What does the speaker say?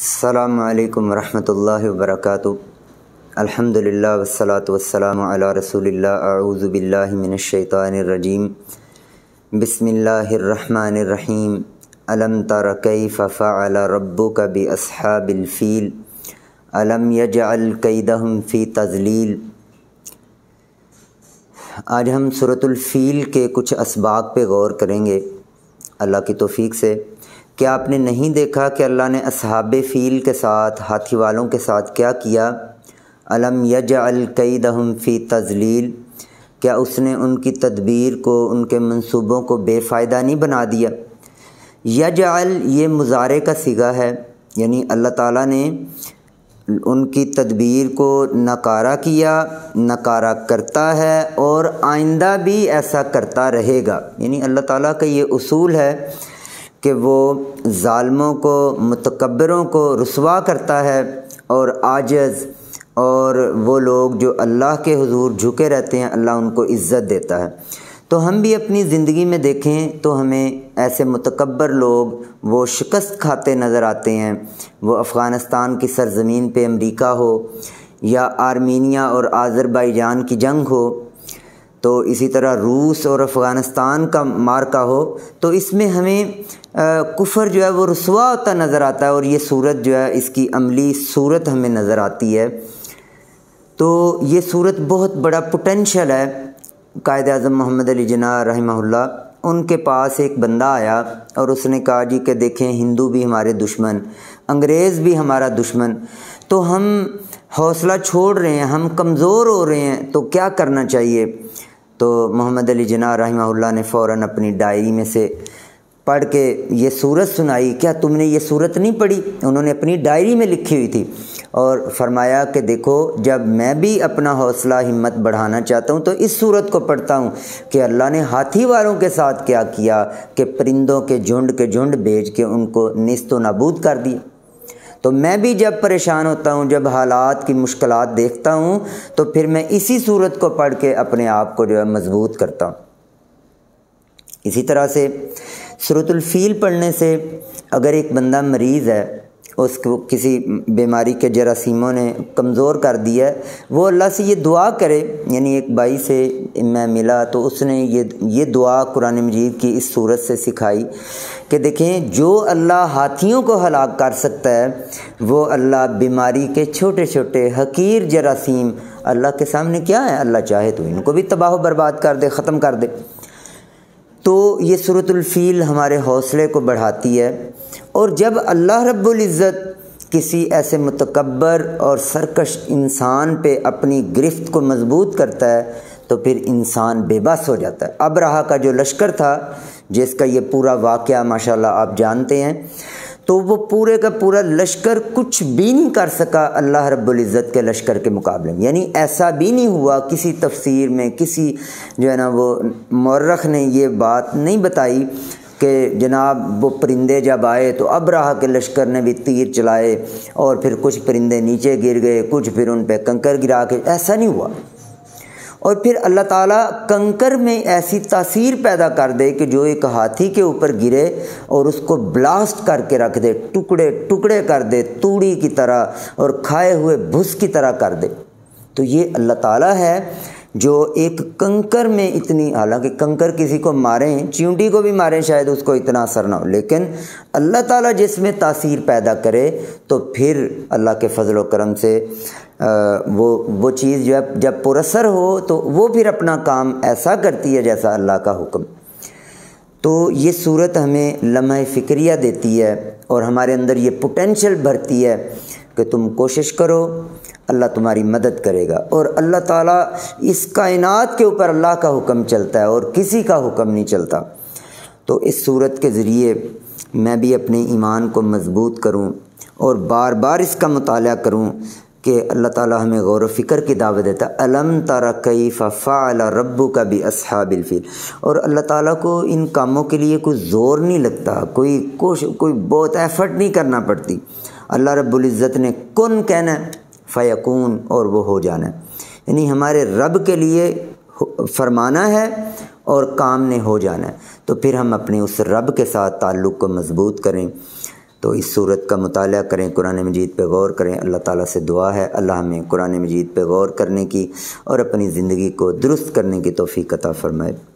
السلام علیکم ورحمۃ اللہ وبرکاتہ۔ الحمدللہ والصلاۃ والسلام علی رسول اللہ۔ اعوذ باللہ من الشیطان الرجیم۔ بسم اللہ الرحمن الرحیم۔ الم تر کیف فعل ربک باصحاب الفیل الم یجعل کیدہم فی تضلیل۔ آج ہم سورۃ الفیل کے کچھ اسباق پہ غور کریں گے اللہ کی توفیق سے۔ کیا آپ نے نہیں دیکھا کہ اللہ نے اصحاب فیل کے ساتھ، ہاتھی والوں کے ساتھ کیا کیا؟ الم یجعل کیدہم فی تضلیل، کیا اس نے ان کی تدبیر کو، ان کے منصوبوں کو بے فائدہ نہیں بنا دیا؟ یجعل یہ مضارع کا صیغہ ہے، یعنی اللہ تعالیٰ نے ان کی تدبیر کو ناکارہ کیا، ناکارہ کرتا ہے اور آئندہ بھی ایسا کرتا رہے گا۔ یعنی اللہ تعالیٰ کا یہ اصول ہے کہ وہ ظالموں کو، متکبروں کو رسوا کرتا ہے، اور عاجز اور وہ لوگ جو اللہ کے حضور جھکے رہتے ہیں، اللہ ان کو عزت دیتا ہے۔ تو ہم بھی اپنی زندگی میں دیکھیں تو ہمیں ایسے متکبر لوگ وہ شکست کھاتے نظر آتے ہیں، وہ افغانستان کی سرزمین پہ امریکہ ہو یا آرمینیا اور آذربائیجان کی جنگ ہو، تو اسی طرح روس اور افغانستان کا معرکہ ہو، تو اس میں ہمیں کفر جو ہے وہ رسوا ہوتا نظر آتا ہے، اور یہ صورت جو ہے اس کی عملی صورت ہمیں نظر آتی ہے۔ تو یہ صورت بہت بڑا پوٹینشل ہے۔ قائد اعظم محمد علی جناح رحمہ اللہ، ان کے پاس ایک بندہ آیا اور اس نے کہا جی کہ دیکھیں ہندو بھی ہمارے دشمن، انگریز بھی ہمارا دشمن، تو ہم حوصلہ چھوڑ رہے ہیں، ہم کمزور ہو رہے ہیں، تو کیا کرنا چاہیے؟ تو محمد علی جناح رحمہ اللہ نے فوراً اپنی ڈائری میں سے پڑھ کے یہ صورت سنائی۔ کیا تم نے یہ صورت نہیں پڑھی؟ انہوں نے اپنی ڈائری میں لکھی ہوئی تھی، اور فرمایا کہ دیکھو جب میں بھی اپنا حوصلہ ہمت بڑھانا چاہتا ہوں تو اس صورت کو پڑھتا ہوں کہ اللہ نے ہاتھی والوں کے ساتھ کیا کیا کہ پرندوں کے جھنڈ بھیج کے ان کو نیست و نابود کر دیا۔ تو میں بھی جب پریشان ہوتا ہوں، جب حالات کی مشکلات دیکھتا ہوں، تو پھر میں اسی صورت کو پڑھ کے اپنے آپ کو جو ہے مضبوط کرتا ہوں۔ اسی طرح سے سورۃ الفیل پڑھنے سے اگر ایک بندہ مریض ہے، اس کو کسی بیماری کے جراثیموں نے کمزور کر دیا ہے، وہ اللہ سے یہ دعا کرے۔ یعنی ایک بھائی سے میں ملا تو اس نے یہ دعا قرآن مجید کی اس صورت سے سکھائی کہ دیکھیں جو اللہ ہاتھیوں کو ہلاک کر سکتا ہے، وہ اللہ بیماری کے چھوٹے چھوٹے حقیر جراثیم اللہ کے سامنے کیا ہے؟ اللہ چاہے تو ان کو بھی تباہ و برباد کر دے، ختم کر دے۔ تو یہ سورۃ الفیل ہمارے حوصلے کو بڑھاتی ہے، اور جب اللہ رب العزت کسی ایسے متکبر اور سرکش انسان پہ اپنی گرفت کو مضبوط کرتا ہے تو پھر انسان بے بس ہو جاتا ہے۔ ابرہہ کا جو لشکر تھا، جس کا یہ پورا واقعہ ماشاءاللہ آپ جانتے ہیں، تو وہ پورے کا پورا لشکر کچھ بھی نہیں کر سکا اللہ رب العزت کے لشکر کے مقابلے میں۔ یعنی ایسا بھی نہیں ہوا، کسی تفسیر میں کسی جو ہے نا وہ مورخ نے یہ بات نہیں بتائی کہ جناب وہ پرندے جب آئے تو ابرہہ کے لشکر نے بھی تیر چلائے اور پھر کچھ پرندے نیچے گر گئے، کچھ پھر ان پہ کنکر گرا کے، ایسا نہیں ہوا۔ اور پھر اللہ تعالیٰ کنکر میں ایسی تاثیر پیدا کر دے کہ جو ایک ہاتھی کے اوپر گرے اور اس کو بلاسٹ کر کے رکھ دے، ٹکڑے ٹکڑے کر دے توڑی کی طرح، اور کھائے ہوئے بھس کی طرح کر دے۔ تو یہ اللہ تعالیٰ ہے جو ایک کنکر میں اتنی، حالانکہ کنکر کسی کو ماریں، چیونٹی کو بھی ماریں شاید اس کو اتنا اثر نہ ہو، لیکن اللہ تعالیٰ جس میں تاثیر پیدا کرے تو پھر اللہ کے فضل و کرم سے وہ چیز جو ہے جب پر اثر ہو تو وہ پھر اپنا کام ایسا کرتی ہے جیسا اللہ کا حکم۔ تو یہ صورت ہمیں لمحہ فکریہ دیتی ہے اور ہمارے اندر یہ پوٹینشل بھرتی ہے کہ تم کوشش کرو، اللہ تمہاری مدد کرے گا۔ اور اللہ تعالیٰ اس کائنات کے اوپر اللہ کا حکم چلتا ہے اور کسی کا حکم نہیں چلتا۔ تو اس صورت کے ذریعے میں بھی اپنے ایمان کو مضبوط کروں اور بار بار اس کا مطالعہ کروں کہ اللہ تعالیٰ ہمیں غور و فکر کی دعوت دیتا ہے۔ الم تر کیف فعل ربک باصحاب الفیل، اور اللہ تعالیٰ کو ان کاموں کے لیے کوئی زور نہیں لگتا، کوئی بہت ایفرٹ نہیں کرنا پڑتی۔ اللہ رب العزت نے کن کہنا ہے فیکون، اور وہ ہو جانا ہے۔ یعنی ہمارے رب کے لیے فرمانا ہے اور کام نے ہو جانا ہے، تو پھر ہم اپنے اس رب کے ساتھ تعلق کو مضبوط کریں۔ تو اس صورت کا مطالعہ کریں، قرآن مجید پہ غور کریں۔ اللہ تعالیٰ سے دعا ہے اللہ ہمیں قرآن مجید پہ غور کرنے کی اور اپنی زندگی کو درست کرنے کی توفیق عطا فرمائے۔